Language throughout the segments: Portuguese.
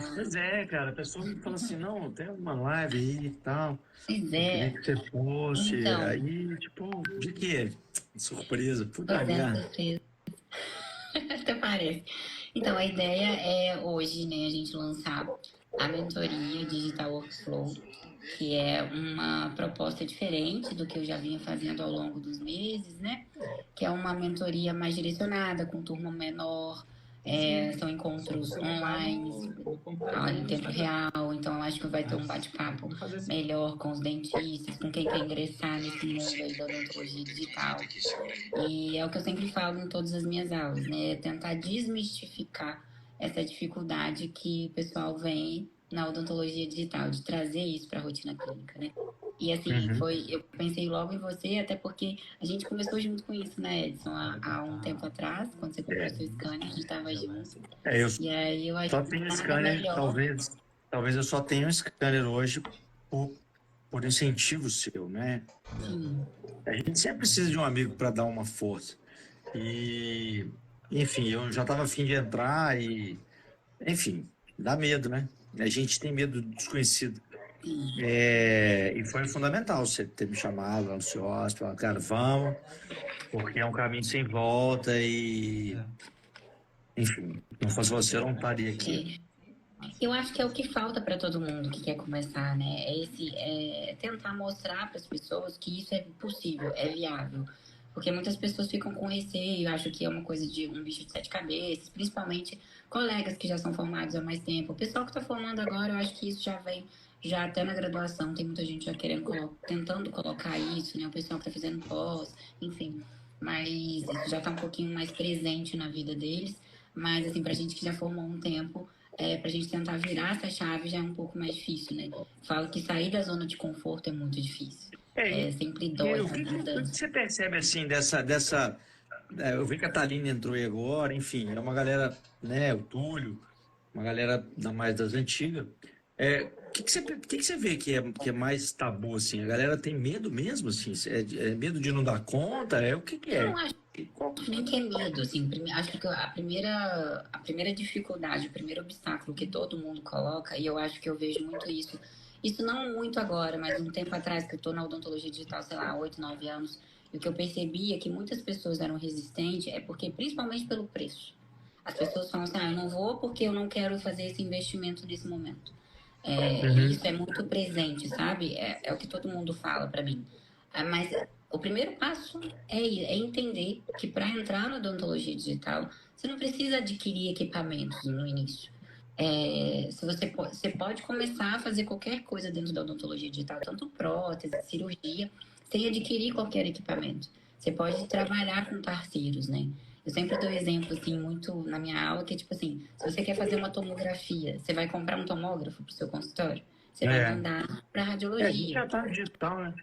Pois é, cara, a pessoa me fala assim, não, tem uma live aí e tal, Pois eu queria é. que você fosse, Então, aí, tipo, de quê? Surpresa, puta pois é, merda. surpresa. Até parece. Então, a ideia é hoje, né, a gente lançar a mentoria Digital Workflow, que é uma proposta diferente do que eu já vinha fazendo ao longo dos meses, né? Que é uma mentoria mais direcionada, com turma menor, são encontros online, em tempo real, então eu acho que vai ter um bate-papo melhor com os dentistas, com quem quer ingressar nesse mundo aí da odontologia digital. E é o que eu sempre falo em todas as minhas aulas, né? É tentar desmistificar essa dificuldade que o pessoal vem na odontologia digital, de trazer isso para a rotina clínica, né? E assim, Uhum. eu pensei logo em você, até porque a gente começou junto com isso, né, Edson? Há um tempo atrás, quando você comprou seu scanner, a gente estava junto. Eu E aí eu acho só que tenho nada scanner, melhor. talvez eu só tenha um scanner hoje por, por incentivo seu, né? Sim, A gente sempre precisa de um amigo para dar uma força. E, enfim, eu já estava afim de entrar e, enfim, dá medo, né? A gente tem medo do desconhecido. sim. E foi fundamental você ter me chamado, ansioso, falar, cara, vamos, porque é um caminho sem volta e, enfim, se não fosse você, eu não estaria aqui. É, eu acho que é o que falta para todo mundo que quer começar, né? É tentar mostrar para as pessoas que isso é possível, é viável. Porque muitas pessoas ficam com receio, acham que é uma coisa de um bicho de sete cabeças, principalmente colegas que já são formados há mais tempo. O pessoal que está formando agora, eu acho que isso já vem, já até na graduação, tem muita gente já querendo, tentando colocar isso, né? O pessoal que está fazendo pós, enfim. Mas isso já está um pouquinho mais presente na vida deles. Mas, assim, para a gente que já formou um tempo, para a gente tentar virar essa chave já é um pouco mais difícil, né? Falo que sair da zona de conforto é muito difícil. É, e, Sempre e dói o fazer que mudança. você percebe, assim, eu vi que a Thaline entrou aí agora, enfim, é uma galera, né, o Túlio, uma galera mais das antigas. Que você vê que é mais tabu, assim? A galera tem medo mesmo, assim? É medo de não dar conta? O que Eu não é? acho Qual- nem que é medo, assim. Acho que a primeira dificuldade, o primeiro obstáculo que todo mundo coloca, e eu acho que eu vejo muito isso, isso não muito agora, mas um tempo atrás que eu estou na odontologia digital, sei lá, 8, 9 anos, e o que eu percebi é que muitas pessoas eram resistentes, é porque, principalmente pelo preço. As pessoas falam assim, eu não vou porque eu não quero fazer esse investimento nesse momento. E Uhum. isso é muito presente, sabe? É o que todo mundo fala para mim. Mas o primeiro passo é entender que para entrar na odontologia digital, você não precisa adquirir equipamentos no início. Se você pode começar a fazer qualquer coisa dentro da odontologia digital, tanto prótese, cirurgia, sem adquirir qualquer equipamento. Você pode trabalhar com parceiros, né? Eu sempre dou exemplo, assim, muito na minha aula, que é tipo assim, se você quer fazer uma tomografia, você vai comprar um tomógrafo para o seu consultório? Você vai É. mandar para A gente radiologia. já tá no digital, né?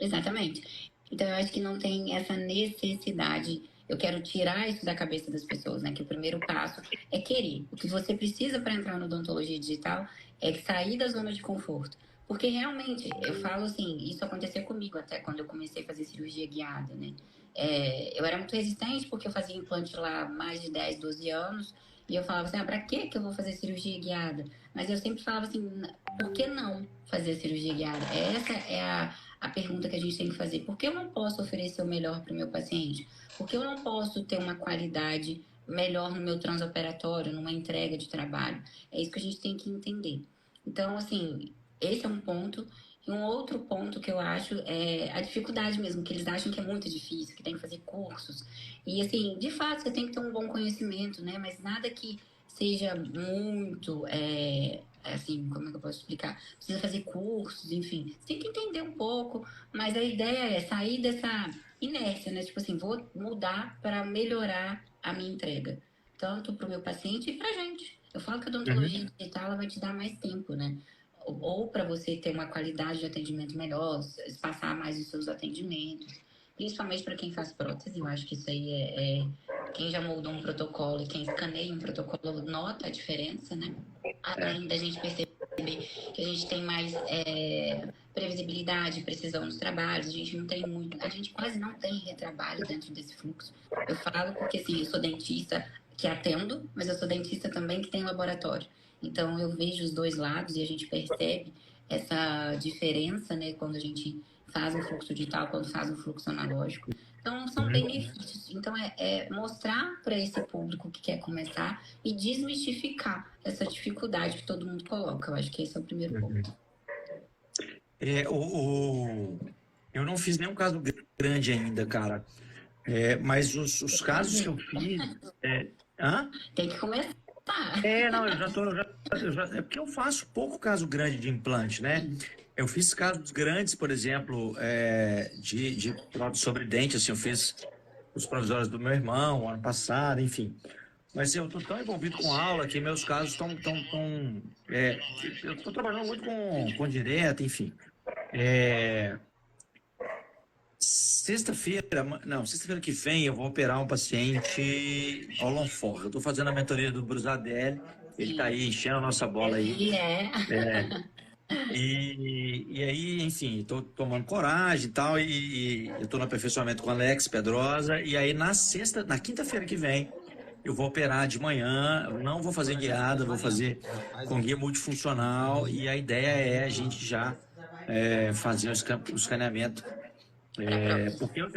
Exatamente. Então, eu acho que não tem essa necessidade. Eu quero tirar isso da cabeça das pessoas, né? Que o primeiro passo é querer. O que você precisa para entrar no odontologia digital é sair da zona de conforto. Porque realmente, eu falo assim, isso aconteceu comigo até quando eu comecei a fazer cirurgia guiada, né? Eu era muito resistente porque eu fazia implante lá há mais de 10, 12 anos. E eu falava assim, pra que eu vou fazer cirurgia guiada? Mas eu sempre falava assim, por que não fazer cirurgia guiada? Essa é a pergunta que a gente tem que fazer. Por que eu não posso oferecer o melhor para o meu paciente? Por que eu não posso ter uma qualidade melhor no meu transoperatório, numa entrega de trabalho? É isso que a gente tem que entender. Então, assim, esse é um ponto. E um outro ponto que eu acho é a dificuldade mesmo, que eles acham que é muito difícil, que tem que fazer cursos. E, assim, de fato, você tem que ter um bom conhecimento, né? Mas nada que seja muito, assim, como é que eu posso explicar? Precisa fazer cursos, enfim. Você tem que entender um pouco, mas a ideia é sair dessa inércia, né? Tipo assim, vou mudar para melhorar a minha entrega, tanto para o meu paciente e para a gente. Eu falo que a odontologia Uhum. digital ela vai te dar mais tempo, né? Ou para você ter uma qualidade de atendimento melhor, espaçar mais os seus atendimentos, principalmente para quem faz prótese. Eu acho que isso aí quem já moldou um protocolo e quem escaneia um protocolo nota a diferença, né? É. Além da gente perceber que a gente tem mais previsibilidade, precisão nos trabalhos, a gente não tem muito, a gente quase não tem retrabalho dentro desse fluxo. Eu falo porque assim, eu sou dentista que atendo, mas eu sou dentista também que tem laboratório. Então, eu vejo os dois lados e a gente percebe essa diferença, né, quando a gente faz um fluxo digital, quando faz um fluxo analógico. Então, são benefícios. Então, é mostrar para esse público que quer começar e desmistificar essa dificuldade que todo mundo coloca. Eu acho que esse é o primeiro ponto. É, eu não fiz nenhum caso grande ainda, cara. Mas os casos que eu fiz. Hã? Tem que começar. Não, é porque eu faço pouco caso grande de implante, né? Eu fiz casos grandes, por exemplo, de prótese sobre dente, assim, eu fiz os provisórios do meu irmão ano passado, enfim. Mas eu estou tão envolvido com aula que meus casos estão. Eu estou trabalhando muito com direto, enfim. Sexta-feira que vem eu vou operar um paciente ao Lonfort. Eu estou fazendo a mentoria do Brusadelli, ele está aí enchendo a nossa bola aí. E aí, enfim, estou tomando coragem e tal, e eu estou no aperfeiçoamento com o Alex Pedrosa, e aí na quinta-feira que vem, eu vou operar de manhã, não vou fazer guiada, vou fazer com guia multifuncional, e a ideia é a gente já fazer o escaneamento.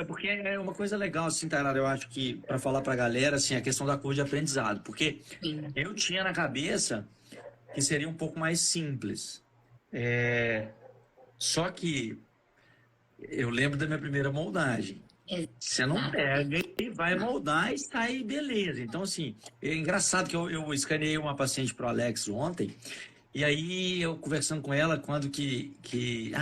Porque é uma coisa legal, assim, Tainara, eu acho que, para falar para a galera, assim, a questão da curva de aprendizado, porque eu tinha na cabeça que seria um pouco mais simples. Só que eu lembro da minha primeira moldagem. Você não pega e vai moldar e sai beleza. Então, assim, é engraçado que eu escaneei uma paciente pro Alex ontem, e aí eu conversando com ela,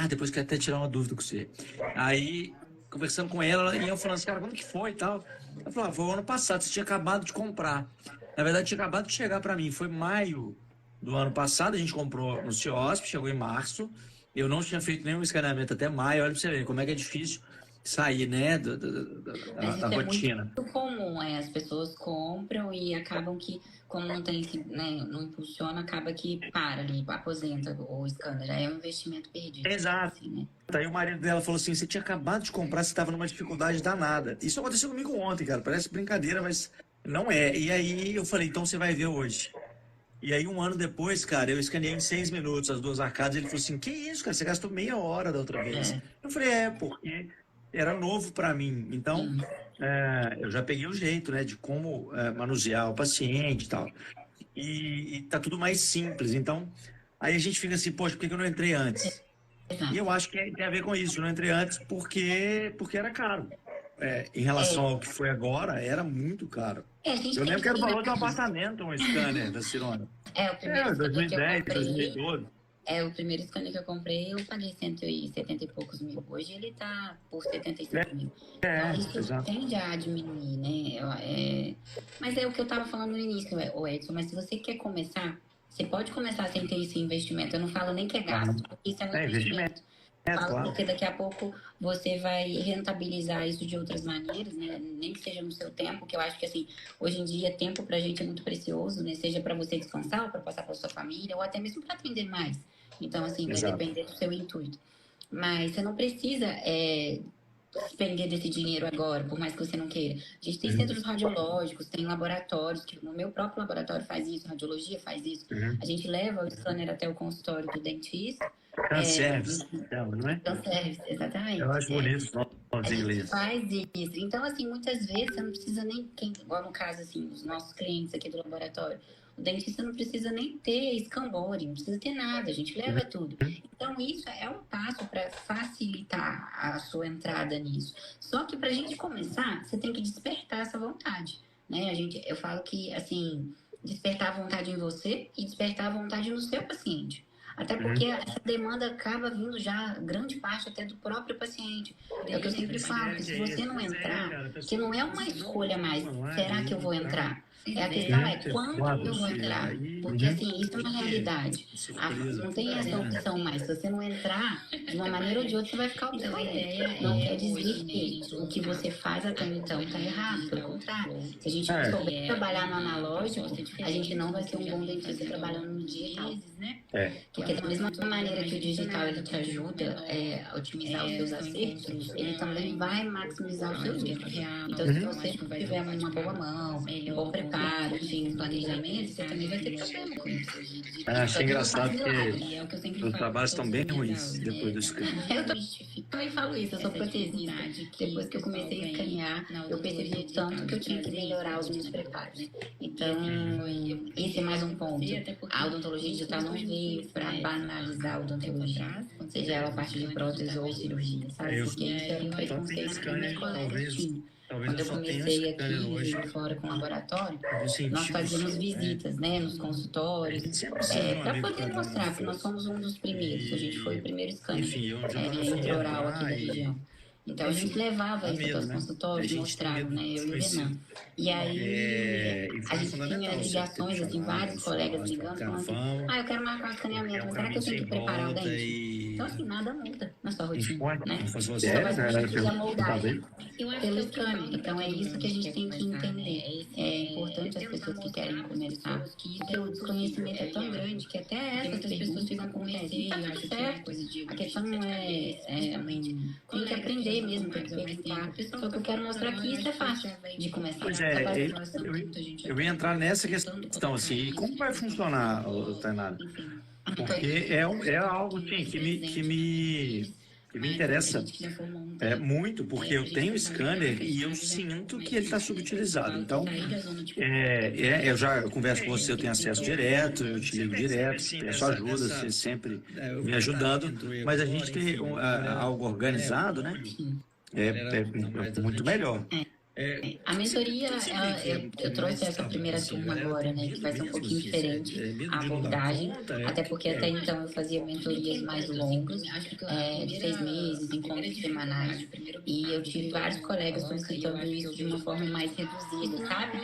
depois quero até tirar uma dúvida com você. Aí, conversando com ela, e eu falando assim, cara, como que foi e tal? Ela falou, foi o ano passado, você tinha acabado de comprar. Na verdade, tinha acabado de chegar para mim, foi maio do ano passado, a gente comprou no CIOSP, chegou em março, eu não tinha feito nenhum escaneamento até maio, olha para você ver como é que é difícil sair, né, Mas da isso é rotina. muito comum, as pessoas compram e acabam que, como não tem, né, não impulsiona, acaba que para ali, aposenta o scanner, já é um investimento perdido. Exato. Assim, né? Aí o marido dela falou assim, você tinha acabado de comprar, você estava numa dificuldade danada. Isso aconteceu comigo ontem, cara, parece brincadeira, mas não é. E aí eu falei, então você vai ver hoje. E aí, um ano depois, cara, eu escaneei em 6 minutos as duas arcadas. Ele falou assim: que isso, cara? Você gastou meia hora da outra vez. Eu falei: porque era novo para mim. Então, eu já peguei o jeito, né, de como manusear o paciente e tal. E tá tudo mais simples. Então, aí a gente fica assim: poxa, por que eu não entrei antes? E eu acho que tem a ver com isso. Eu não entrei antes porque era caro. Em relação ao que foi agora, era muito caro. Eu lembro que era o valor de um apartamento, um scanner da Cirona. O primeiro scanner que eu 2010, comprei. 2012. O primeiro scanner que eu comprei, eu paguei 170 e poucos mil. Hoje ele tá por 75 mil. Então, isso tende a diminuir, né? Mas é o que eu tava falando no início, o Edson. Mas se você quer começar, você pode começar sem ter esse investimento. Eu não falo nem que é gasto, porque isso é um investimento. Falo porque daqui a pouco você vai rentabilizar isso de outras maneiras, né? Nem que seja no seu tempo, que eu acho que assim, hoje em dia tempo pra gente é muito precioso, né? Seja para você descansar, ou para passar para sua família, ou até mesmo para atender mais. Então, assim, vai depender do seu intuito. Mas você não precisa despender desse dinheiro agora, por mais que você não queira. A gente tem centros radiológicos, tem laboratórios, que no meu próprio laboratório faz isso, radiologia faz isso. A gente leva o scanner até o consultório do dentista. Canservice, não é? Canservice, exatamente. Eu acho bonito os ingleses. Faz isso. Então, assim, muitas vezes você não precisa nem, igual no caso, assim, os nossos clientes aqui do laboratório, o dentista não precisa nem ter escambore, não precisa ter nada, a gente leva tudo. Então, isso é um passo para facilitar a sua entrada nisso. Só que para a gente começar, você tem que despertar essa vontade, né? Eu falo que, assim, despertar a vontade em você e despertar a vontade no seu paciente. Até porque essa demanda acaba vindo já, grande parte até do próprio paciente. É o que eu sempre falo, que se você não entrar, que não é uma escolha mais, será que eu vou entrar? A questão é quando eu vou entrar. Porque assim, isso é uma realidade. Não tem essa opção mais. Se você não entrar, de uma maneira ou de outra, você vai ficar obsoleto. Não quer dizer que o que você faz até então está errado. Pelo contrário. Se a gente não souber trabalhar no analógico, a gente não vai ser um bom dentista trabalhando no digital. Porque da mesma maneira que o digital ele te ajuda a otimizar os seus acertos, ele também vai maximizar os seus erros. Então, se você tiver uma boa mão, um bom preparo, preparo, enfim, planejamento, você também vai ter problema com isso. Achei engraçado E é o que eu que sempre os falo. trabalhos estão bem ruins depois do scan. Eu também falo isso, eu sou protesista. Depois que eu comecei a escanear, eu percebi o tanto que eu tinha que melhorar os meus preparos. Então, esse é mais um ponto. A odontologia digital não veio para banalizar a odontologia, seja ela a parte de prótese ou cirurgia, sabe? Porque isso era um preconceito que meus colegas tinham. Quando eu comecei aqui em Juiz de Fora com o laboratório, nós fazíamos visitas, né, nos consultórios, para poder mostrar que nós somos um dos primeiros, a gente foi o primeiro scanner intraoral aqui da região. Então a gente levava isso para os consultórios, mostrava, né, eu e o Renan. E aí a gente tinha ligações, assim, vários colegas ligando, falando assim, eu quero marcar um escaneamento, mas será que eu tenho que preparar o dente? Então, assim, nada muda na sua rotina, né? Você só vai substituir a moldagem pelo scanner. Então, é isso que a gente tem que entender. É importante as pessoas que querem começar, porque o desconhecimento é tão grande que até essas pessoas ficam com receio, e tá tudo certo. A questão não tem que aprender mesmo, tem que perguntar. Só que eu quero mostrar que isso é fácil de começar. Pois eu ia entrar nessa questão, assim, como vai funcionar, Tainara? Porque é algo, assim, que me interessa muito, porque eu tenho scanner e eu sinto que ele está subutilizado. Então, eu converso com você, eu tenho acesso direto, eu te ligo direto, peço ajuda, você sempre me ajudando, mas a gente tem algo organizado, né? É muito melhor. A mentoria, eu trouxe essa primeira turma agora, né, que vai ser um pouquinho diferente a abordagem, até porque até então eu fazia mentorias mais longas, de 6 meses, encontros semanais, e eu tive vários colegas solicitando isso de uma forma mais reduzida, sabe?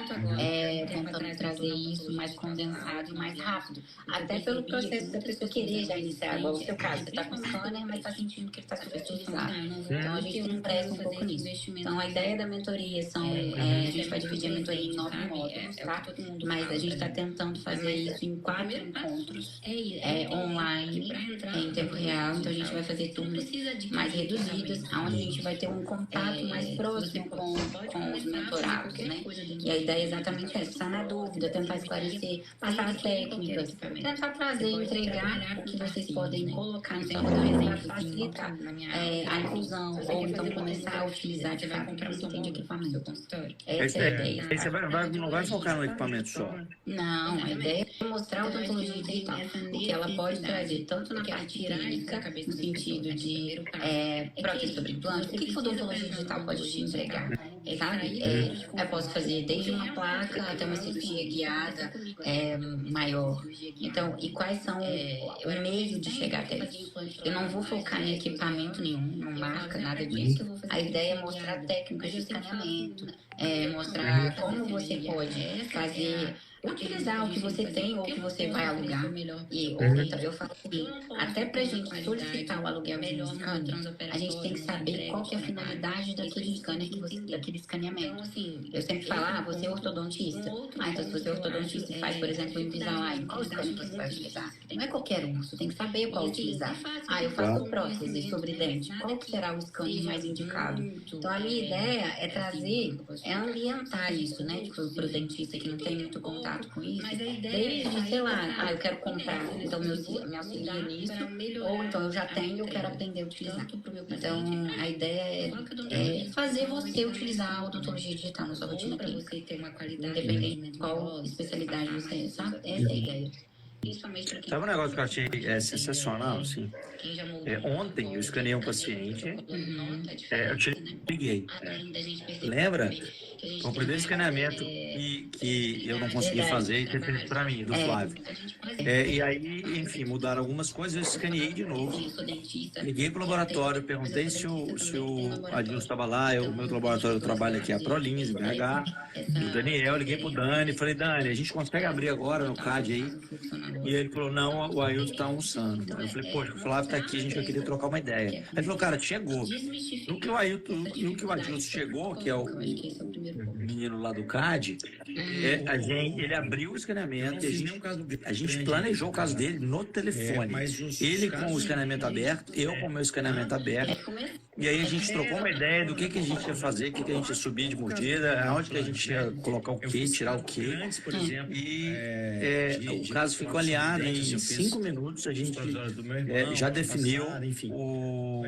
Tentando trazer isso mais condensado e mais rápido, até pelo processo da pessoa querer já iniciar, igual o seu caso, você está com scanner, mas está sentindo que ele está subutilizado. Então a gente tem pressa um pouco nisso. Então a ideia da mentoria a gente vai dividir a mentoria em 9 módulos, tá? Mas a gente está tentando fazer isso em 4 encontros online, em tempo real. Então a gente vai fazer turmas mais reduzidas, onde a gente vai ter um contato mais próximo com os mentorados, né? E a ideia é exatamente essa, estar na dúvida, tentar esclarecer, passar as técnicas, tentar trazer, entregar o que vocês podem colocar no seu para facilitar a inclusão, ou então começar a utilizar de fato o que você tem de equipamento. Essa é a ideia. Aí você não vai focar no equipamento só. Não, a ideia é mostrar a odontologia digital, o que ela pode trazer, tanto na parte clínica, no sentido de prótese sobre implante, o que a odontologia digital pode te entregar, sabe? Eu posso fazer desde uma placa até uma cirurgia guiada maior. Então, e quais são o meio de chegar até isso? Eu não vou focar em equipamento nenhum, não marca nada disso. A ideia é mostrar técnicas de escaneamento, mostrar como você pode fazer, utilizar o que você tem ou o que você vai alugar. E então, eu falo assim, até para a gente solicitar o aluguel de um scanner, a gente tem que saber qual que é a finalidade daquele scanner, daquele escaneamento. Eu sempre falo, você é ortodontista. Então se você é ortodontista e faz, por exemplo, o Invisalign, qual scanner você vai utilizar? Não é qualquer um, você tem que saber qual utilizar. Eu faço prótese sobre dente, qual que será o scanner mais indicado? Então a minha ideia é trazer, ambientar isso, né, para o dentista que não tem muito contato com isso, desde, sei lá, eu quero comprar, então me auxilia nisso, ou então eu já tenho e eu quero aprender a utilizar. Então, a ideia é fazer você utilizar a odontologia digital na sua rotina clínica, independente de qual especialidade você é, sabe? Essa é a ideia. Sabe um negócio que eu achei sensacional, assim? Ontem eu escaneei um paciente, eu te liguei. Lembra? Foi o primeiro escaneamento que eu não consegui fazer e você fez para mim, do Flávio. E aí, enfim, mudaram algumas coisas, eu escaneei de novo. Liguei para o laboratório, perguntei se o Adilson estava lá, o meu laboratório eu trabalho aqui, a Prolins, em BH, e o Daniel, liguei para o Dani, falei, Dani, a gente consegue abrir agora no CAD aí? E ele falou, não, o Ailton está almoçando. Eu falei, poxa, o Flávio está aqui, a gente vai querer trocar uma ideia. Aí ele falou, cara, chegou. No que o Adilson chegou, que é menino lá do CAD, ele abriu o escaneamento e a gente planejou o caso dele no telefone. Ele com o escaneamento aberto, eu com o meu escaneamento aberto. E aí a gente trocou uma ideia do que a gente ia fazer, o que a gente ia subir de mordida, aonde que a gente ia colocar o quê, tirar o quê. E o caso ficou alinhado em 5 minutos, a gente já definiu o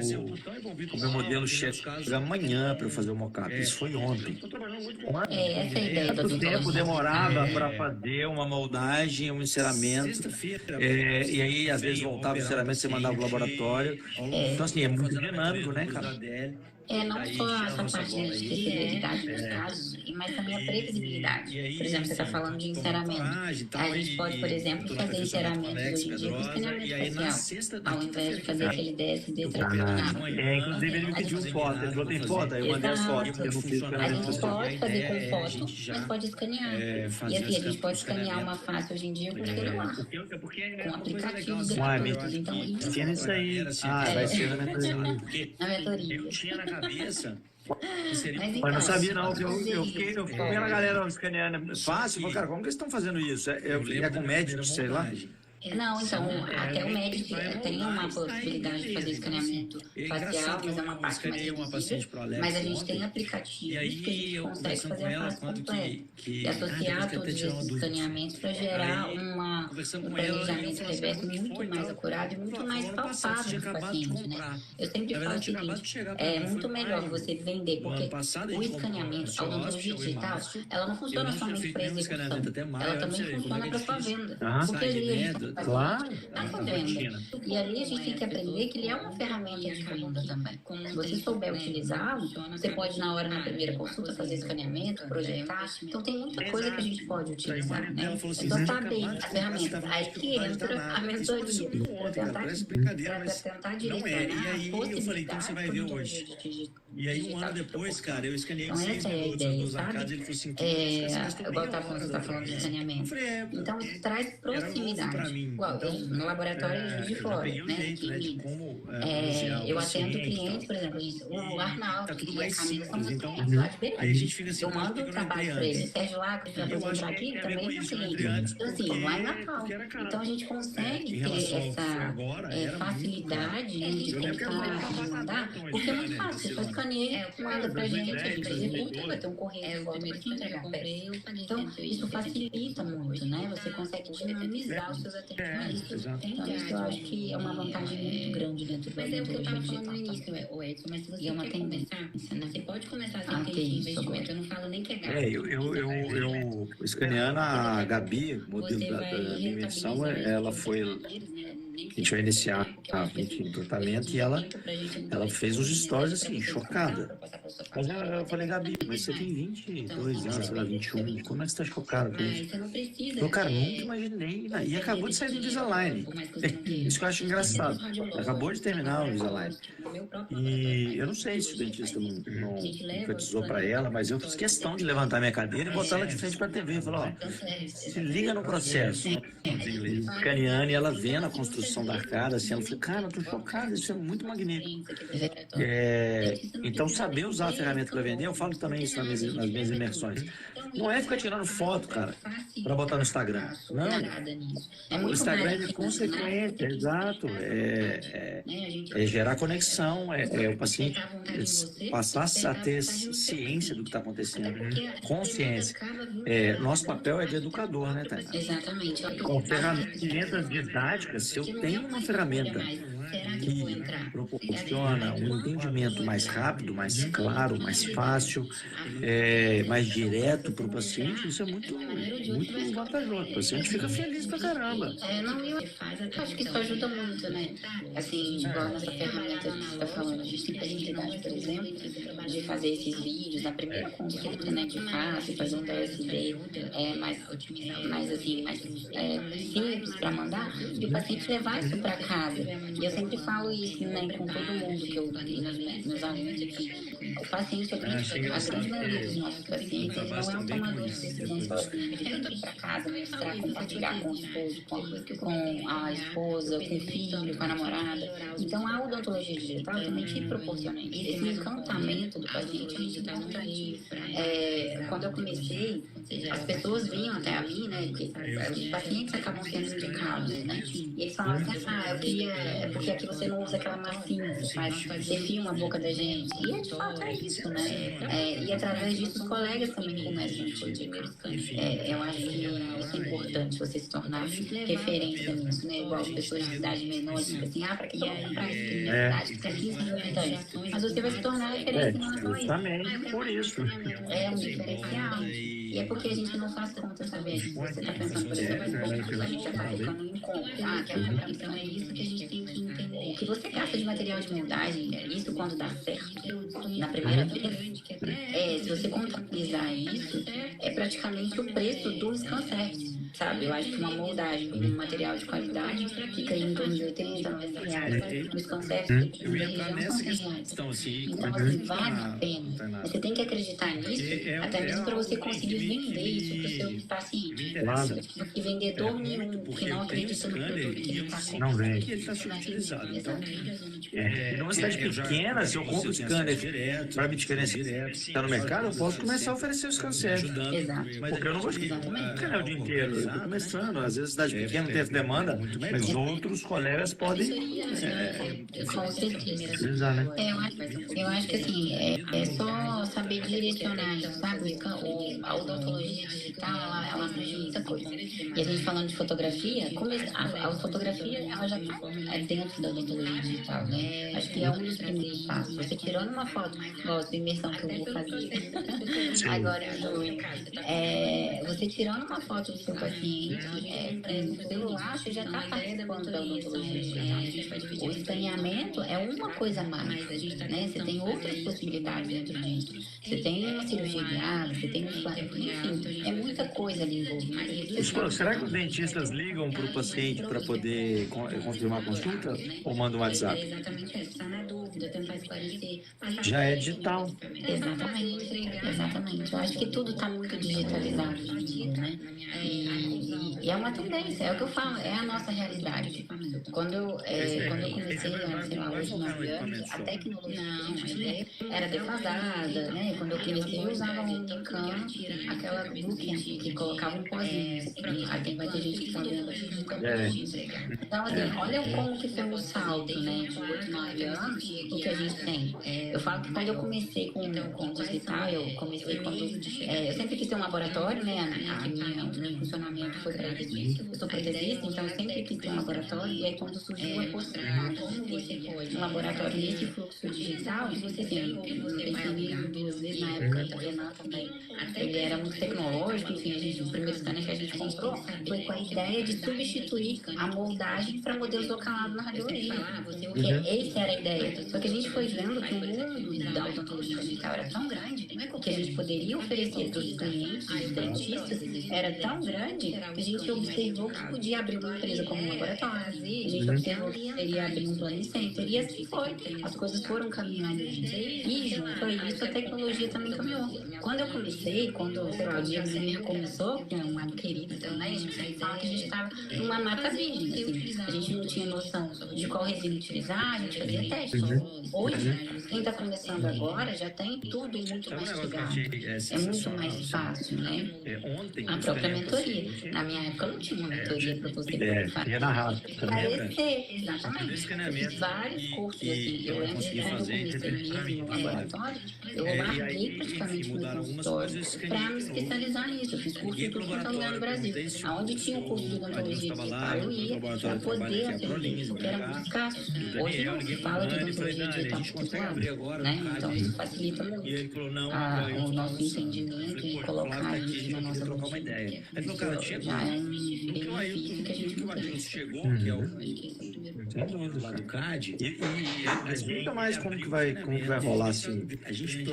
meu modelo chega amanhã para eu fazer o mockup. Isso foi ontem. Essa é a ideia da Quanto tempo demorava para fazer uma moldagem, um enceramento? E aí, às vezes, voltava o enceramento, você mandava pro laboratório. Então, assim, é muito dinâmico, né, cara? Não só essa parte de acessibilidade dos casos, mas também a previsibilidade. Por exemplo, você está falando de enceramento. A gente pode, por exemplo, fazer enceramento hoje em dia com escaneamento facial, ao invés de fazer aquele DSD tradicional. Inclusive, ele me pediu foto. Ele falou, tem foto? Aí eu mandei as fotos. A gente pode fazer com foto, mas pode escanear. E assim, a gente pode escanear uma face hoje em dia com celular, com aplicativos gratuitos. Então, isso aí. Vai ser na mentoria. Na mentoria. Eu tinha na cabeça. Mas não sabia, não. Eu fiquei vendo a galera escaneando fácil. Falei, cara, como que eles estão fazendo isso? É com médico, sei lá? Não, então, até o médico tem uma possibilidade de fazer escaneamento facial, mas é uma parte mais reduzida. Mas a gente tem aplicativos que a gente consegue fazer a face completa e associar todos esses escaneamentos para gerar um planejamento reverso muito mais acurado e muito mais palpável para o paciente, né? Eu sempre falo o seguinte, é muito melhor você vender, porque o escaneamento, a odontologia digital, ela não funciona somente para execução, ela também funciona para sua venda. Porque ali a gente claro. E ali a gente tem que aprender que ele é uma ferramenta de venda também. Se você souber utilizá-lo, você pode na hora, na primeira consulta, fazer escaneamento, projetar. Então tem muita coisa que a gente pode utilizar, né? É só saber as ferramentas. Aí que entra a mentoria, para tentar direcionar as possibilidades para hoje. E aí, um ano depois, cara, eu escaneei então, essa é a ideia, sabe? Igual você está falando de escaneamento. Então, isso traz proximidade. Igual, no laboratório de fora, né? Eu atendo clientes, por exemplo, o Arnaldo e a Camila são meus clientes lá de Belém. Eu mando o trabalho para eles. Sérgio Lacro, que vai entrar aqui, também é cliente. Então, assim, lá em Natal. Então, a gente consegue ter essa facilidade de tentar mandar, porque é muito fácil. Você só escaneia, manda pra gente, a gente executa, vai ter um correio de volta para te entregar a peça. Então, isso facilita muito, né? Você consegue dinamizar os seus atendimentos. Então, isso eu acho que é uma vantagem muito grande dentro do odontologia digital. Mas é o que eu estava falando no início, Edson, mas se você quer tendência, né? Você pode começar sem ter investimento, eu não falo nem que é gasto. Eu escaneando a Gabi, modelo da dimensão, ela foi... A gente vai iniciar o tratamento e ela fez uns stories assim, chocada. Mas eu falei, Gabi, mas você tem 22 anos, sei lá, 21, como é que você tá chocada com isso? Eu, cara, nunca imaginei. E acabou de sair do Invisalign. Isso que eu acho engraçado. Acabou de terminar o Invisalign. E eu não sei se o dentista não enfatizou para ela, mas eu fiz questão de levantar minha cadeira e botar ela de frente para a TV. Falei, ó, se liga no processo. Escaneando e ela vendo a construção da arcada, assim, ela falou, cara, eu tô chocada, isso é muito magnífico. Então, saber usar a ferramenta para vender, eu falo também isso nas minhas imersões. Não é ficar tirando foto, cara, para botar no Instagram. Não. O Instagram é de consequência, exato. É gerar conexão, o paciente passar a ter ciência do que está acontecendo, consciência. Nosso papel é de educador, né, Tainá? Exatamente. Com ferramentas didáticas, se eu tenho uma ferramenta que proporciona um entendimento mais rápido, mais claro, mais fácil, mais direto para o paciente, isso é muito vantajoso. O paciente fica feliz pra caramba. Eu acho que isso ajuda muito, né? Assim, igual nessa ferramenta que você está falando, a gente tem possibilidade, por exemplo, de fazer esses vídeos na primeira consulta, né, de face, fazer um DSD mais simples para mandar, e o paciente levar isso para casa. E eu sempre falo isso, né, com todo mundo que eu meus alunos aqui. O paciente, a grande maioria dos nossos pacientes, eles não é um tomador de decisão só. Ele quer ir para casa, mostrar, compartilhar com o esposo, com a a esposa, com o filho, com a namorada. Então, a odontologia digital também te proporciona isso. Esse encantamento do paciente a gente encontra aí. Quando eu comecei, as pessoas vinham até a mim, né? Porque os pacientes acabam sendo indicados, né? E eles falavam assim, eu queria... É porque aqui você não usa aquela massinha, você filma a boca da gente. E de fato é isso, né? E através disso os colegas também começam a te indicar. Eu acho que isso é importante, você se tornar referência nisso, né? Igual pessoas de idade menor, tipo assim, pra que eu vou comprar isso aqui na minha cidade, que tem 15 mil habitantes? Mas você vai se tornar referência em relação a isso. Justamente por isso. É um diferencial. E é porque a gente não faz conta, sabe? Você está pensando, por exemplo, a gente já está focando em compra. Quer comprar, então é isso que a gente tem que entender. O que você gasta de material de moldagem, isso quando dá certo, na primeira vez, se você contabilizar isso, é praticamente o preço do Scansert, sabe? Eu acho que uma moldagem com um material de qualidade fica em torno de 80, 90 reais. No Scansert, Eu ia entrar nessa questão, assim, então, assim, vale a pena. Você tem que acreditar nisso, até mesmo para você conseguir vender isso para o seu paciente. Claro. Porque vendedor nenhum que não acredita no produto que ele está comprando. Não vem. que ele está subutilizado. Então, numa cidade pequena, se eu compro scanner para me scanner está no mercado, eu posso começar a oferecer o scanner. Exato. Porque eu não vou scanner o dia inteiro. Eu estou começando. Às vezes, cidade pequena não tem essa demanda, mas outros colegas podem Com certeza. utilizar, né? Eu acho que assim, é só saber direcionar isso, sabe? A odontologia digital, ela abrange muita coisa. E a gente falando de fotografia, a fotografia, ela já está dentro da odontologia digital, né? Acho que é um dos primeiros passos. Você tirando uma foto, igual a imersão que eu vou fazer agora, você tirando uma foto do seu paciente, no celular, você já está participando da odontologia digital. O escaneamento é uma coisa a mais, né? Você tem outras possibilidades dentro disso. Você tem uma cirurgia guiada, você tem enfim, é muita coisa ali envolvida. Será que os dentistas ligam para o paciente para poder confirmar a consulta ou mandam um WhatsApp? Exatamente isso. Está na dúvida, tentar esclarecer. Já é digital. Exatamente. Eu acho que tudo está muito digitalizado hoje em dia, né? E é uma tendência, é o que eu falo, é a nossa realidade. Quando eu comecei, sei lá, 8, 9 anos, a tecnologia era defasada, né? Quando eu comecei, eu usava um Nicam, aquela Booking, que colocava um pozinho. Aí vai ter gente que está vendo aqui nunca Então, assim, olha como que foi um salto, né? De 8, 9 anos, o que a gente tem. Eu falo que quando eu comecei com o digital, eu comecei quando... eu sempre quis ter um laboratório, né? O meu funcionamento foi para isso. Eu sou protesista, então eu sempre quis ter um laboratório. E aí, quando surgiu a possibilidade de ter um laboratório nesse fluxo digital, você tem, eu pensei duas vezes na época da Renan também. Ele era muito tecnológico, enfim, o primeiro scanner que a gente comprou foi com a ideia de substituir a moldagem para modelos localados na radiologia. Essa era a ideia. Só que a gente foi vendo que o mundo da odontologia digital era tão grande que a gente poderia oferecer para os clientes, os dentistas, era tão grande que a gente observou que podia abrir uma empresa como um laboratório. A gente observou que poderia abrir um planning center. E assim foi. As coisas foram caminhando. E junto a isso, a tecnologia também caminhou. Quando eu comecei, sei lá, o Diego Zimmer começou, que é um querido também, a gente sempre fala que a gente estava numa mata virgem, assim. A gente não tinha noção de qual resina utilizar, a gente fazia teste. Hoje, quem está começando agora já tem tudo muito mastigado. É muito mais fácil, né? A própria mentoria. Na minha época não tinha mentoria para você fazer. Ia na raça. Exatamente. Eu fiz vários cursos, assim. Eu lembro que quando eu comecei mesmo no laboratório, eu larguei praticamente meu consultório para me especializar nisso. Eu fiz curso em tudo quanto é lugar no Brasil. Aonde tinha o curso de odontologia digital, eu ia para poder aprender, porque era muito escasso. Hoje não se fala de odontologia digital por todo lado, né? Então isso facilita muito o nosso entendimento e colocar isso na nossa rotina. Isso já é um benefício que a gente não tem. chegou, que é o lá do CAD. Explica mais como que vai rolar assim.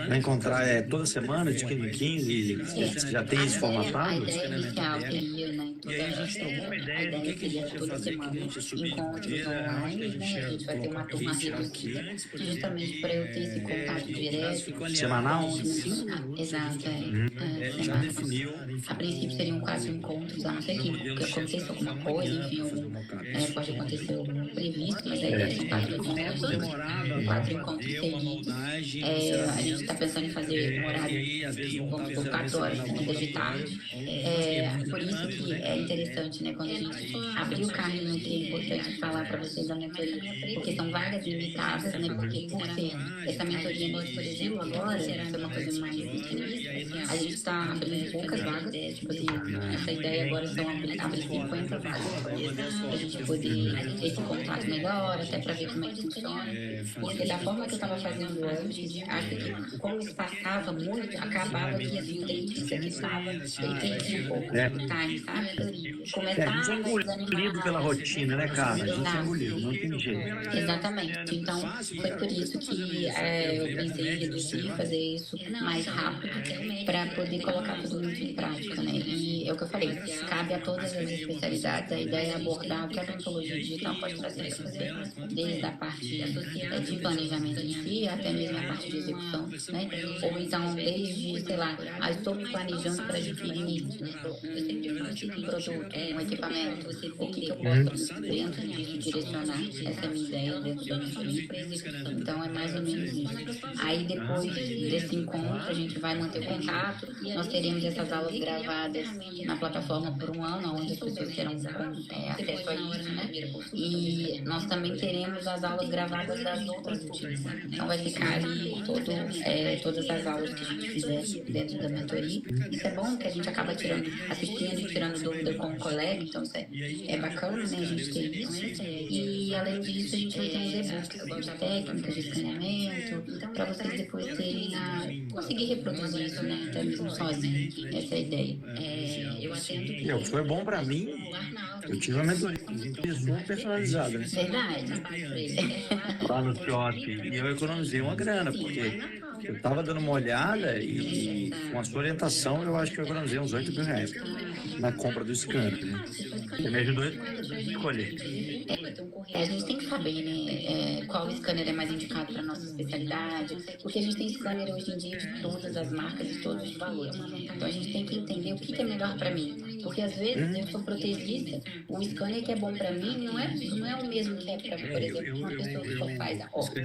Vai encontrar toda semana, de 15 em 15, já tem isso formatado? A ideia inicial seria, né? E aí a gente trocou uma ideia do que a gente ia fazer, que a gente ia subir encontros online online, né? A gente vai ter uma turma reduzida, justamente para eu ter esse contato direto. Semanal? Exato, Já definiu. A princípio seriam 4 encontros, a não ser que aconteça alguma coisa, enfim, pode acontecer algum imprevisto, mas a ideia são 4 encontros, 4 encontros seguidos. A gente está pensando em fazer um horário, vamos por 4 horas seguidas de tarde. Por isso que é interessante, né, quando a gente abrir o carrinho aqui, é importante falar para vocês da mentoria, porque são vagas limitadas, né, porque por ser essa mentoria nós, por exemplo, agora, foi uma coisa mais intimista, a gente está abrindo poucas vagas, tipo assim, essa ideia agora são abrir 50 vagas, para a gente poder ter esse contato melhor, até para ver como é que funciona, porque da forma que eu estava fazendo antes, acho que como isso passava muito, acabava que assim, o dentista que estava, ele perdia um pouco do time, sabe? Começar a engolido pela rotina, né, cara? A gente é engolido, não tem jeito. Exatamente. Então, foi por isso que eu pensei em reduzir, fazer isso mais rápido, para poder colocar tudo muito em prática, né? E é o que eu falei, cabe a todas as especialidades, a ideia é abordar o que a odontologia digital pode trazer para você, desde a parte de planejamento em si, até mesmo a parte de execução, né? Ou então, desde, sei lá, estou me planejando para adquirir um produto, um equipamento, o que eu posso dentro disso direcionar, essa é a minha ideia dentro da minha empresa. Então, é mais ou menos isso. Aí, depois desse encontro, a gente vai manter contato, nós teremos essas aulas gravadas na plataforma por um ano, onde as pessoas terão acesso a isso, né? E nós também teremos as aulas gravadas das outras turmas. Então, vai ficar ali todas as aulas que a gente fizer dentro da mentoria. Isso é bom, que a gente acaba assistindo e tirando dúvida com o colega, então isso é bacana, né? A gente ter isso. E, além disso, a gente vai ter uns e-books de técnicas de escaneamento, para vocês depois terem conseguir reproduzir isso, né? Até mesmo sozinho. Essa é a ideia. Foi bom para mim. Eu tive uma mentoria super personalizada, né? Verdade. Lá no shopping. E eu economizei uma grana, porque eu estava dando uma olhada e com a sua orientação eu acho que eu economizei uns R$8.000 na compra do scanner, né? Você me ajudou a escolher. A gente tem que saber, né, qual scanner é mais indicado para nossa especialidade, porque a gente tem scanner hoje em dia de todas as marcas e todos os valores. Então a gente tem que entender o que é melhor para mim, porque às vezes eu sou protegista, o scanner que é bom para mim não é o mesmo que é para, por exemplo, uma pessoa que só faz a orto.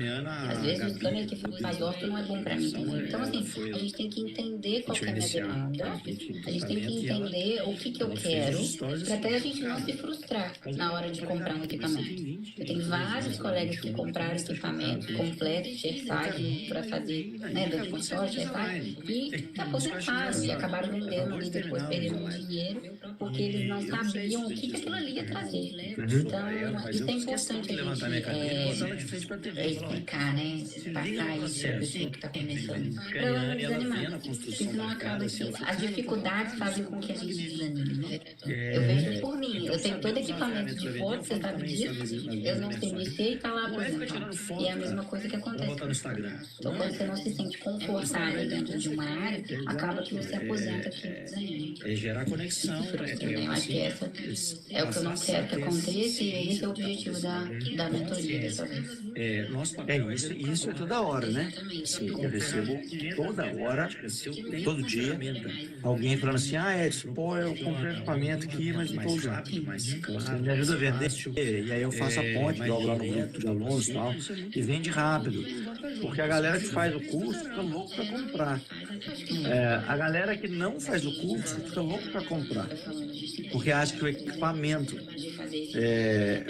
Às vezes o scanner que faz orto não é bom para mim também. Então assim, a gente tem que entender qual é a minha demanda, a gente tem que entender o que eu quero, para até a gente não se frustrar na hora de comprar um equipamento. Eu tenho vários colegas que compraram equipamento completo, chefside, para fazer, né, dentro do consultório, chefside, e aposentaram e acabaram vendendo e depois perdendo dinheiro, porque eles não sabiam o que aquilo ali ia trazer. Então, isso é importante a gente explicar, né, passar isso para a pessoa que está começando, para ela não desanimar, porque senão acaba que as dificuldades fazem com que a gente desanime, né? Eu vejo por mim, eu tenho todo equipamento de foto, você sabe disso, eu não sei mexer e tá lá aposentado. E é a mesma coisa que acontece com o Instagram. Então, quando você não se sente confortável dentro de uma área, acaba que você aposenta aqui e desanima. É gerar conexão. Eu acho que essa é o que eu não quero que aconteça e esse é o objetivo da mentoria dessa vez. Isso é toda hora, né? Assim, eu recebo toda hora, todo dia, alguém falando assim, Edson, pô, eu comprei um equipamento aqui, mas não estou usando. Você me ajuda a vender? E aí eu faço a ponte, jogo lá no grupo de alunos e tal, e vende rápido. Porque a galera que faz o curso fica louco para comprar. A galera que não faz o curso fica louco para comprar. Porque acha que o equipamento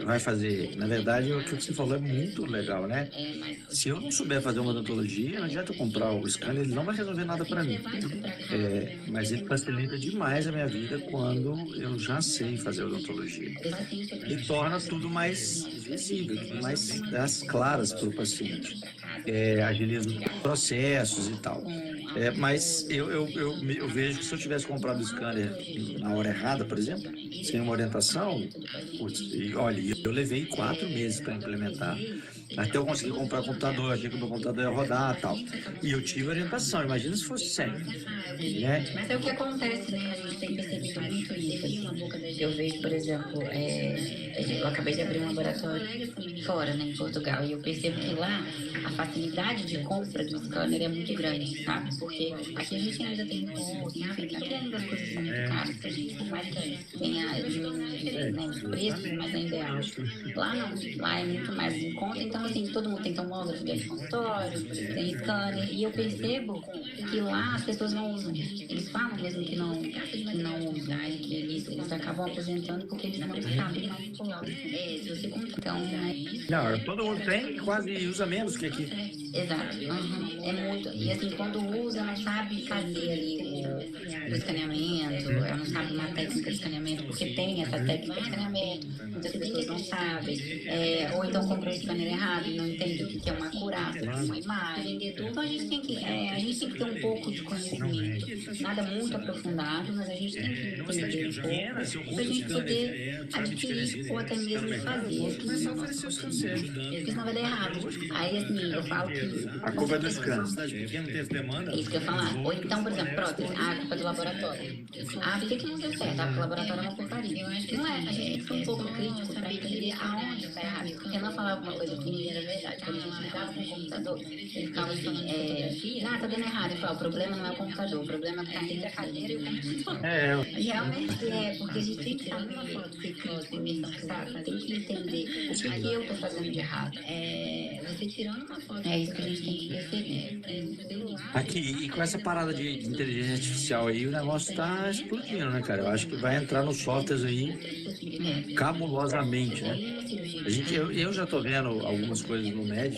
vai fazer. Na verdade, o que você falou é muito legal, né? Se eu não souber fazer uma odontologia, não adianta eu comprar o scanner, ele não vai resolver nada para mim. Mas ele facilita demais a minha vida quando eu já sei fazer odontologia. E torna tudo mais visível, tudo mais claras para o paciente. Agiliza os processos e tal. Mas eu vejo que se eu tivesse comprado o scanner na hora errada, por exemplo, sem uma orientação, olha, eu levei 4 meses para implementar. Até eu conseguir comprar computador, achei que o meu computador ia rodar e tal. E eu tive orientação, imagina se fosse sem. Né? Mas é o que acontece, né? A gente tem percebido muito isso. eu vejo, por exemplo, eu acabei de abrir um laboratório fora, né, em Portugal, e eu percebo que lá a facilidade de compra do scanner é muito grande, sabe? Porque aqui a gente ainda tem imposto, enfim, aqui ainda as coisas são muito caras pra gente, por mais que tenha diminuído, né, os preços, mas ainda é alto. Lá não, lá é muito mais em conta, então assim, todo mundo tem tomógrafo dentro do consultório, tem scanner, e eu percebo que lá as pessoas não usam. Eles falam mesmo que não usam, né, que eles acabam aposentando porque eles não sabem manipular. Se você compra, então, né? Não, todo mundo tem e quase usa menos que aqui. Exato. Uhum. É muito. E assim, quando usa, não sabe fazer ali o escaneamento, ela não sabe uma técnica de escaneamento, porque tem essa técnica de escaneamento, muitas pessoas não sabem. Ou então compra o scanner errado e não entende o que é uma acurácia, uma imagem. Então a gente tem que ter um pouco de conhecimento. Nada muito aprofundado, mas a gente tem que entender um pouco para a gente poder adquirir ou até mesmo fazer. Porque senão vai dar errado. Aí assim, eu falo que A culpa é do scan. é isso que eu ia falar. Ou então, por exemplo, prótese, a culpa é do laboratório. Por que não deu certo? Porque o laboratório é uma porcaria. Eu acho que não é. A gente foi um pouco crítico para entender aonde está errado. Porque ela falava uma coisa que não era verdade. Quando a gente ligava com o computador, ele ficava assim, tá dando errado. Ele falava, o problema não é o computador, o problema é que tá entre a cadeira e o computador. Realmente porque a gente tem que saber uma foto ser crítico mesmo, sabe? Tem que entender o que eu tô fazendo de errado. Você tirando uma foto. É isso que a gente tem que perceber. Aqui, e com essa parada de inteligência artificial aí, o negócio tá explodindo, né, cara? Eu acho que vai entrar nos softwares aí cabulosamente, né? Eu já tô vendo algumas coisas no Med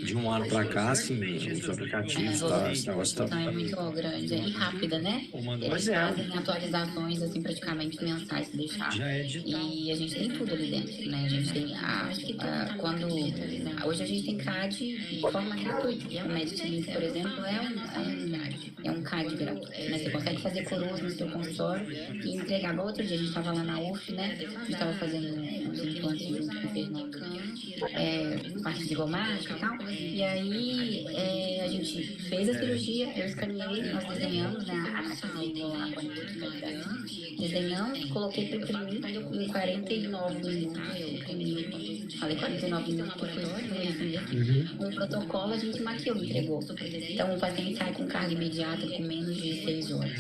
de um ano pra cá, assim, os aplicativos, tá, esse negócio tá... É muito grande e rápida, né? Eles fazem atualizações, assim, praticamente mensais, se deixar. E a gente tem tudo ali dentro, né? A gente tem hoje a gente tem CAD de forma gratuita. O MedLink, por exemplo, é um CAD gratuito, né? Você consegue fazer coroas no seu consultório e entregar. Outro dia a gente estava lá na UF, né? A gente estava fazendo uns implantes junto com o Fernando, parte zigomática e tal. E aí a gente fez a cirurgia, eu escaneei, nós desenhamos, né? A caixazinha lá com a desenhamos, coloquei para imprimir em 49 minutos. Eu imprimi, falei 49 minutos, porque foi um protocolo, a gente maquiou, entregou. Então o paciente sai com carga imediata com menos de 6 horas.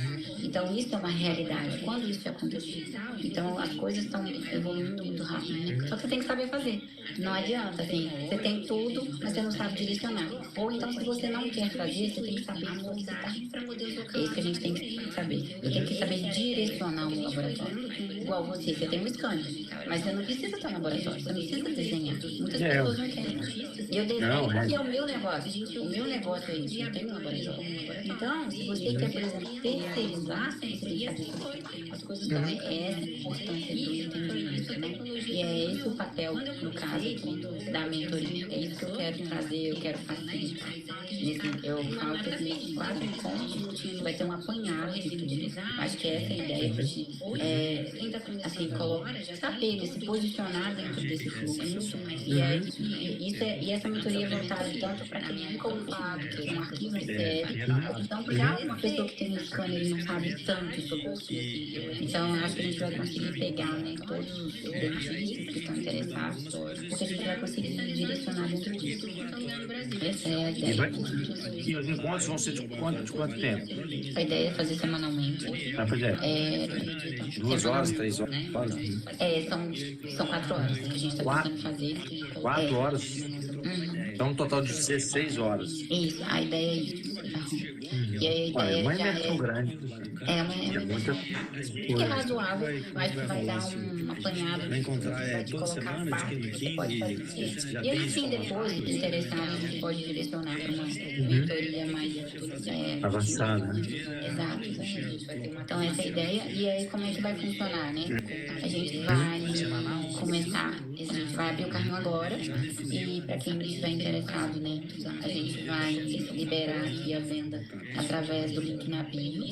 Então isso é uma realidade. Quando isso acontecer? Então as coisas estão evoluindo muito rápido, né? Só que você tem que saber fazer. Não adianta, assim, você tem tudo, mas você não sabe direcionar. Ou então, se você não quer fazer, você tem que saber abordar. É isso que a gente tem que saber. Eu tenho que saber direcionar um laboratório. Igual você tem um scanner, mas você não precisa ter um laboratório, você não precisa desenhar. Muitas pessoas não querem. Eu desenho porque é o meu negócio. O meu negócio é isso, eu tenho um laboratório. Então, se você quer, por exemplo, terceirizar, você tem que fazer as coisas também. É essa a importância do entendimento, né? E é esse o papel, no caso aqui, da mentoria. É isso que eu quero trazer, eu quero facilitar. Eu falo que nesses 4 encontros vai ter um apanhado de tudo. Acho que essa é a ideia pra gente, assim, saber se posicionar dentro desse fluxo. E essa mentoria é voltada tanto para quem nunca ouviu falar do que é um arquivo sério, então já uma pessoa que tem um scanner e não sabe tanto sobre isso. Então, eu acho que a gente vai conseguir pegar, né, todos os dentistas que estão interessados, porque a gente vai conseguir direcionar dentro disso. Essa é a ideia. E os encontros vão ser de quanto tempo? A ideia é fazer semanalmente. Vai fazer? 2 horas, 3 horas? São 4 horas que a gente está tentando fazer. 4 horas? Então, um total de 16 horas. Isso, a ideia é isso. E a ideia uma já imersão grande. Muita que é razoável, mas que vai dar um apanhado. Vai encontrar vai te toda colocar semana, parte de que você pode fazer. E aí sim, depois, interessado, a gente pode direcionar para uma mentoria mais Avançada, né? Exato. Então, essa é a ideia. E aí, como é que vai funcionar, né? A gente vai começar, a gente vai abrir o carrinho agora. E para quem estiver interessado, né? A gente vai liberar aqui a venda através do link na bio.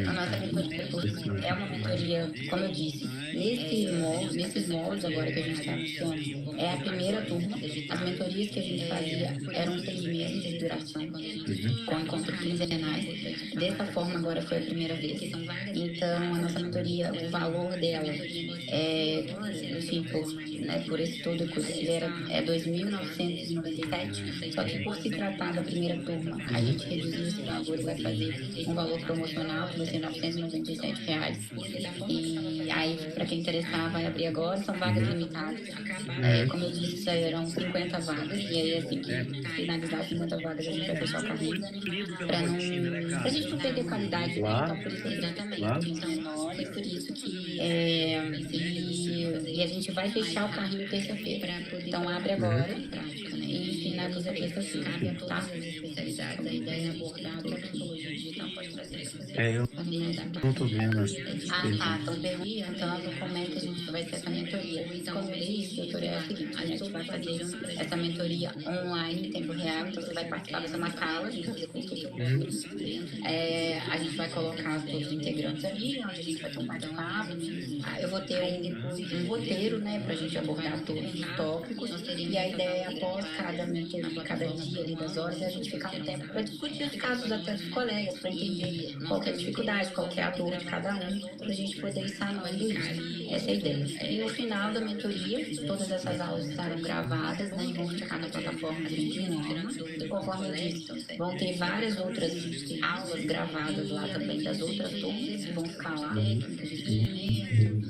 A nossa mentoria é uma mentoria, como eu disse, nesses moldes agora que a gente está anunciando, é a primeira turma. As mentorias que a gente fazia eram 6 meses de duração, com encontros quinzenais. Dessa forma, agora foi a primeira vez. Então, a nossa mentoria, o valor dela é, enfim, por esse todo curso, ele é 2.997, só que por se tratar da primeira turma, a gente reduziu esse valor e vai fazer um valor promocional que vai ser R$ 997. E aí, para quem interessar, vai abrir agora, são vagas limitadas. Como eu disse, serão 50 vagas, e aí assim que finalizar as 50 vagas, a gente vai fechar o carrinho, pra gente não perder qualidade, né? Então, por isso, exatamente, por isso que e a gente vai fechar o carrinho terça-feira. Então, abre agora, e finaliza terça-feira, tá? Especialidade, a ideia é abordar a tecnologia digital pode trazer. Eu não tô vendo. Estão perguntando como é que a gente vai ter essa mentoria. Como eu disse, doutora, é o seguinte, a gente vai fazer essa mentoria online em tempo real, então você vai participar dessa uma sala, a gente vai fazer com a gente vai colocar todos os integrantes ali, onde a gente vai ter um bate-papo. Eu vou ter um roteiro, né, pra gente abordar todos os tópicos, e a ideia é, após cada mentoria, cada dia ali das horas, é a gente ficar um tempo para discutir os casos até dos colegas, para entender qual que é a dificuldade, qual que é a dor de cada um, para a gente poder ir sanando isso. Essa é a ideia. E no final da mentoria, todas essas aulas estarão gravadas, né, e vão ficar na plataforma de Norma. Conforme eu disse, vão ter várias outras aulas gravadas lá também das outras turmas que vão ficar lá.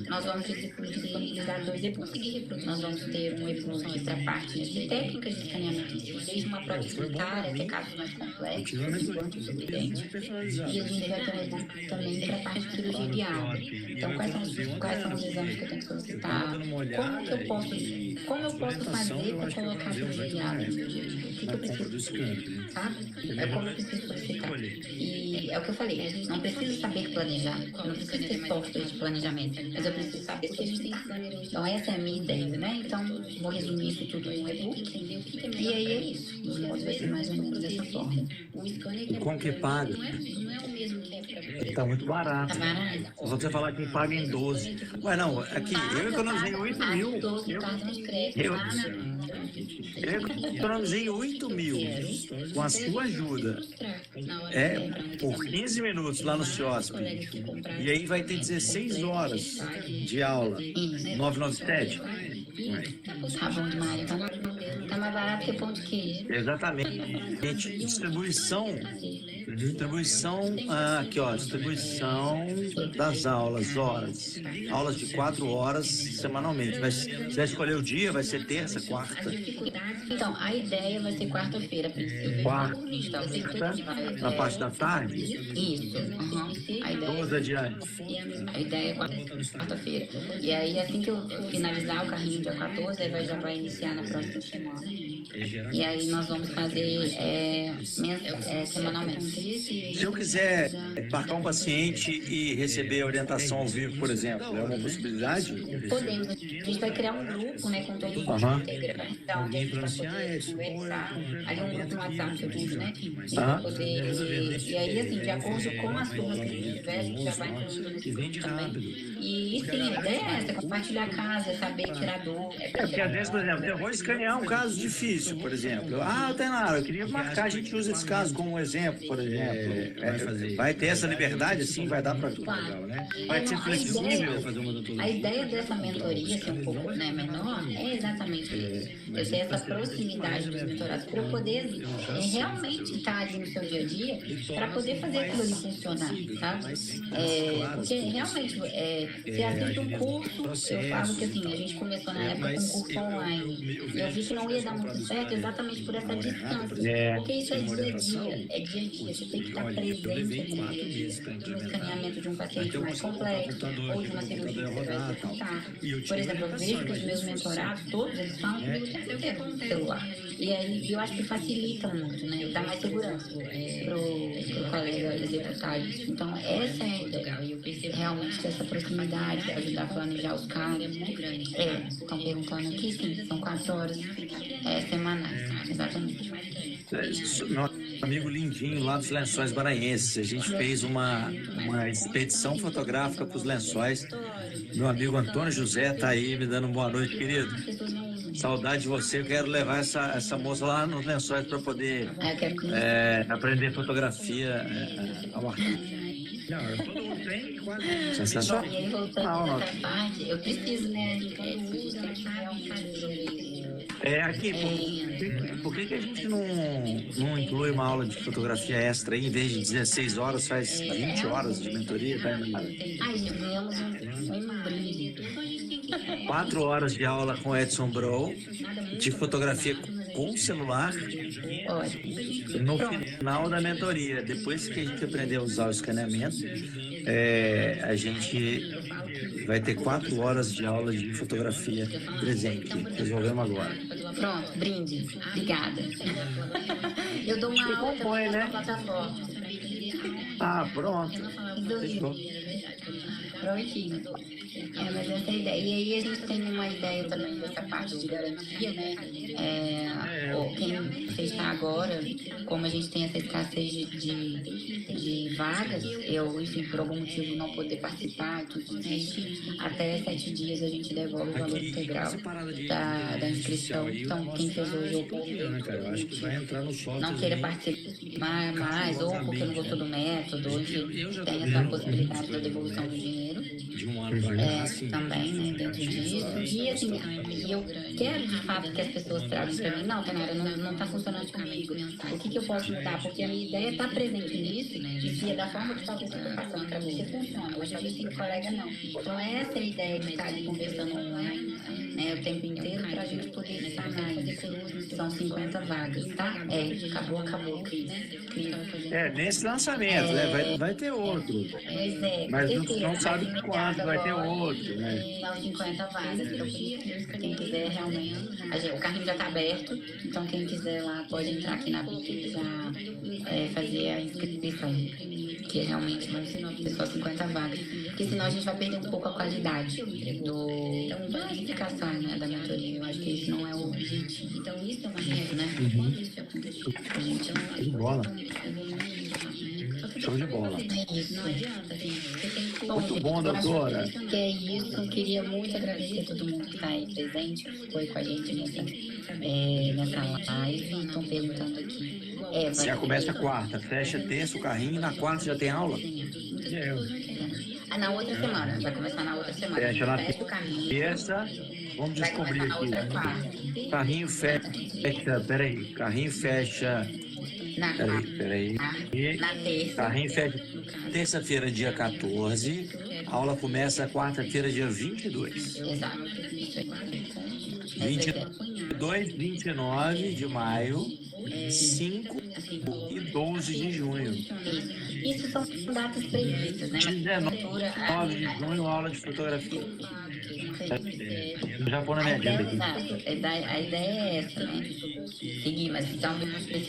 Nós vamos disponibilizar 2 e-books. Nós vamos ter um e-book para a parte de técnicas de escaneamento, desde uma prova sanitária até casos mais complexos, enquanto o subsidente. E a gente vai ter um e-book também para a parte de cirurgia guiada. Então, quais são os exames que eu tenho que solicitar? Como eu posso fazer para colocar a cirurgia guiada no meu dia a dia? O que eu preciso fazer? Sabe? É como eu preciso solicitar. E é o que eu falei, não preciso saber planejar, não preciso ter software de planejamento, mas eu preciso saber o que a gente tem que planejar. Então, essa é a minha ideia, né? Então, vou resumir isso tudo em um e-book. E aí é isso. Os modos vai ser mais ou menos dessa forma. E como que paga? Não é o mesmo que é para... Tá muito barato. Tá barato? Só você falar que paga em 12. Ué, não, aqui, eu economizei 8 mil. Eu economizei 8 mil com a sua ajuda. Por 15 minutos lá no CIOSP. E aí vai ter 16 horas de aula. 997? Tá bom demais. Tá mais barato que pão de queijo. Exatamente. Distribuição, aqui ó, distribuição das aulas, horas. Aulas de 4 horas semanalmente. Você vai escolher o dia, vai ser terça, quarta? Então, a ideia vai ser quarta-feira, a princípio. Quarta, Então, na parte da tarde? Isso. A ideia, Vamos adiante. a ideia é quarta-feira. E aí, assim que eu finalizar o carrinho dia 14, aí já vai iniciar na próxima semana. E aí nós vamos fazer semanalmente. Se eu quiser marcar um paciente e receber orientação ao vivo, por exemplo, é uma possibilidade? Podemos. A gente vai criar um grupo, né, com todos os integrantes. Então, a gente vai poder conversar. Ali um grupo no WhatsApp que eu digo, né? E aí, assim, de acordo com as turmas que a gente tiver, a gente já vai incluindo nesse grupo também. E sim, a ideia é essa, compartilhar a casa, saber tirar dor. Porque às vezes, por exemplo, eu vou escanear um caso difícil, por exemplo. Tainara, eu queria marcar, a gente usa esse caso como um exemplo, por exemplo. Vai ter essa liberdade, assim, vai dar para tudo. Vai ser flexível. A ideia dessa mentoria, que é um pouco, né, menor, é exatamente isso. Eu ter essa proximidade dos mentorados para eu poder realmente estar ali no seu dia a dia, para poder fazer aquilo ali funcionar, sabe? Porque realmente, se assiste um curso, eu falo que assim, a gente começou na época com um curso online, e eu vi que não ia dar muito certo exatamente por essa distância. Porque isso é dia a dia, você tem que estar presente no escaneamento de um paciente mais complexo, ou de uma cirurgia que você vai executar. Por exemplo, eu vejo que os meus mentorados, todos eles falam comigo o tempo inteiro no celular. E aí eu acho que facilita muito, né? Dá mais segurança pro colega executar isso. Então, essa é a ideia. Realmente ter essa proximidade, ajudar a planejar os casos. Estão perguntando aqui, sim, são 4 horas semanais. Exatamente. Meu amigo Lindinho, lá dos Lençóis Maranhenses, a gente fez uma expedição fotográfica para os Lençóis. Meu amigo Antônio José está aí me dando uma boa noite, querido. Saudade de você. Eu quero levar essa moça lá nos Lençóis para poder Eu quero aprender fotografia ao ar livre. Não, todo mundo tem quase. Sensacional. E aí, voltando nessa parte, eu preciso, né? A gente tem que realmente resolver. Aqui, por que a gente não inclui uma aula de fotografia extra aí, em vez de 16 horas, faz 20 horas de mentoria? Tá? Ai, gente, ganhamos um brinde. Então a gente tem que. 4 horas de aula com Edson Bro, de fotografia com celular, no final da mentoria. Depois que a gente aprender a usar o escaneamento, a gente vai ter 4 horas de aula de fotografia presente. Resolvemos agora. Pronto, brinde. Obrigada. Eu dou uma aula também na plataforma. Ah, pronto. Fechou. Prontinho. Mas essa é a ideia. E aí a gente tem uma ideia também dessa parte de garantia, né? Quem fechar agora, como a gente tem essa escassez de vagas, enfim, por algum motivo não poder participar, tudo isso, até 7 dias a gente devolve o valor integral da inscrição. Então, quem fez hoje ou não queira participar mais, ou porque não gostou do método, enfim, tem essa possibilidade da devolução do dinheiro. De um ano para Também, né, dentro disso. E assim, eu quero de fato que as pessoas tragam para mim, não, Tainara, não está funcionando comigo. O que eu posso mudar? Porque a minha ideia está presente nisso, e se é da forma que está passando para você, funciona. Mas talvez tem colega não. Então essa é a ideia de estar ali conversando online, né, o tempo inteiro, para a gente poder sanar isso. São 50 vagas, tá? Acabou, Cris. Nesse lançamento, né? Vai ter outro. Mas não sabe quando vai ter outro, né? São 50 vagas. Então, quem quiser realmente. O carrinho já está aberto, então quem quiser lá pode entrar aqui na Bic e já fazer a inscrição. Que realmente vai ser só 50 vagas. Porque senão a gente vai perder um pouco a qualidade da explicação, né, da mentoria. Eu acho que isso não é o objetivo. Então, isso é uma regra, né? Show de bola. Show de bola. É isso. Não adianta, Muito bom, doutora. Que é isso. Eu queria muito agradecer a todo mundo que está aí presente, que foi com a gente nessa live. Estão perguntando aqui. Já começa a quarta, fecha terça o carrinho e na quarta já tem aula? Na outra semana, vai começar na outra semana. Fecha na o carrinho. terça, vamos descobrir aqui. Carrinho fecha, peraí, carrinho fecha. Peraí. Na terça. Carrinho fecha terça-feira, dia 14. A aula começa quarta-feira, dia 22. Exato. 22, 29 de maio, 5 e 12 de junho. Isso são datas previstas, né? 19 de junho, aula de fotografia. Já vou na minha agenda aqui. A ideia é essa, né? Seguir, mas se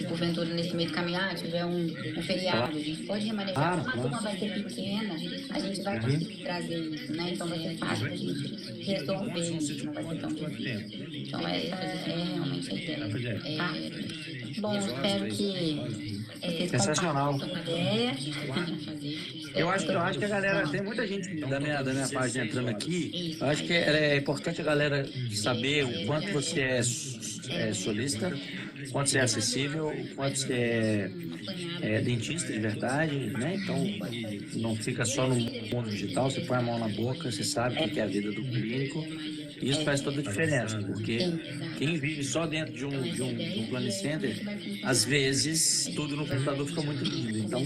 porventura nesse meio do caminho tiver um feriado, a gente pode remanejar. Mas como vai ser pequena, a gente vai conseguir trazer isso, né? Então vai ser fácil a gente resolver isso, não vai ser tão difícil. Então essa é realmente a ideia. Tá? Bom, espero que sensacional. Eu acho que a galera, tem muita gente da minha página entrando aqui. Eu acho que é importante a galera saber o quanto você é solista, o quanto você é acessível, o quanto você é dentista de verdade, né? Então não fica só no mundo digital, você põe a mão na boca, você sabe o que é a vida do clínico. Isso faz toda a diferença, porque quem vive só dentro de um planning center, às vezes tudo no computador fica muito lindo. Então,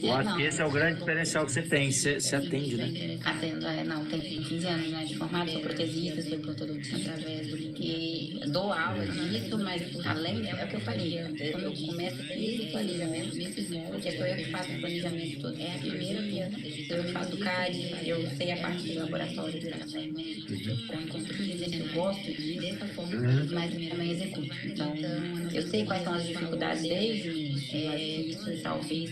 eu acho que esse é o grande diferencial que você tem, você atende, né? Atendo, tem 15 anos, né, de formado, sou protesista, sou prontodontia através do que dou aula disso, mas além, é o que eu falei, quando eu começo esse planejamento, porque sou eu que faço o planejamento todo, é a primeira vez, eu faço CAD, eu sei a parte do laboratório também, eu gosto disso dessa forma, mas eu também executo. Então, eu sei quais são as dificuldades desde o início, mas isso talvez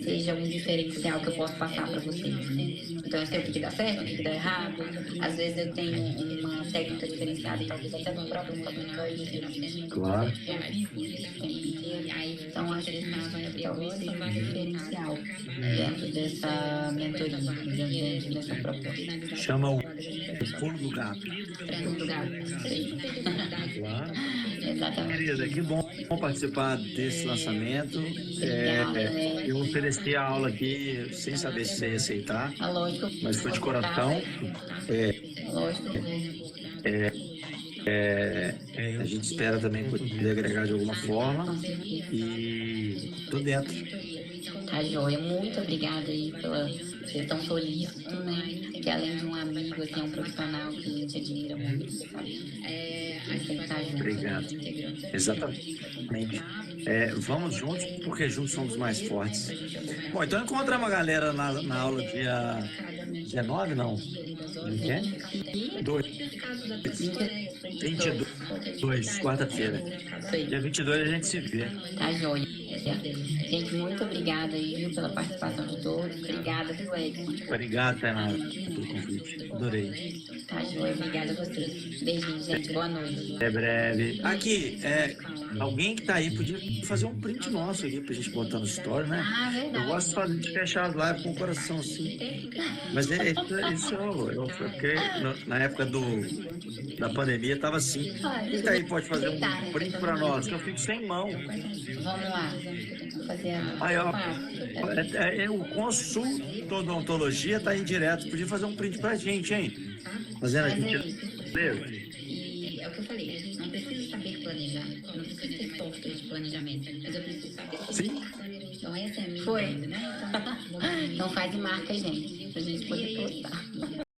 seja um diferencial que eu posso passar para vocês. Então, eu sei o que dá certo, o que dá errado. Às vezes eu tenho uma técnica diferenciada, talvez até no próprio fabricante. Claro. Então, acho que talvez seja um diferencial dentro dessa mentoria, dentro dessa proposta. Chama o Pulo do gato. Treino do gato. Claro. Exatamente. Querida, que bom participar desse lançamento. Eu ofereci a aula aqui sem saber se você ia aceitar, É lógico. mas foi de coração. Lógico. A gente espera também poder agregar de alguma forma. E tô dentro. Tá, joia. Muito obrigada aí pela ser tão solícito, né? Que além de um amigo, assim, é um profissional que a gente admira muito, sabe? A gente tem que estar junto. Obrigado. Exatamente. Vamos juntos, porque juntos somos mais fortes. Bom, então encontramos a galera na aula dia 19, não? Não é? 22, quarta-feira. Dia 22 a gente se vê. Tá, joia. Gente, muito obrigada aí, viu, pela participação de todos. Obrigada, viu, Edson? Obrigado, Tainara, pelo convite. Adorei. Tá, joia. Obrigada a vocês. Beijinho, gente. Boa noite. Até breve. Aqui, alguém que tá aí podia fazer um print nosso aqui pra gente botar no story, né? Ah, verdade. Eu gosto de fechar as lives com o coração assim. Mas isso porque na época da pandemia tava assim. Quem tá aí pode fazer um print pra nós, que eu fico sem mão. Vamos lá. Vou fazer a... Aí, ó, o consultor da odontologia tá aí direto. Podia fazer um print pra gente, hein? Fazendo aqui. E é o que eu falei, não preciso saber planejar, não preciso ter software de planejamento, mas eu preciso saber. Sim. Então essa é a minha. Foi. Né? Então faz e marca a gente, pra gente poder postar.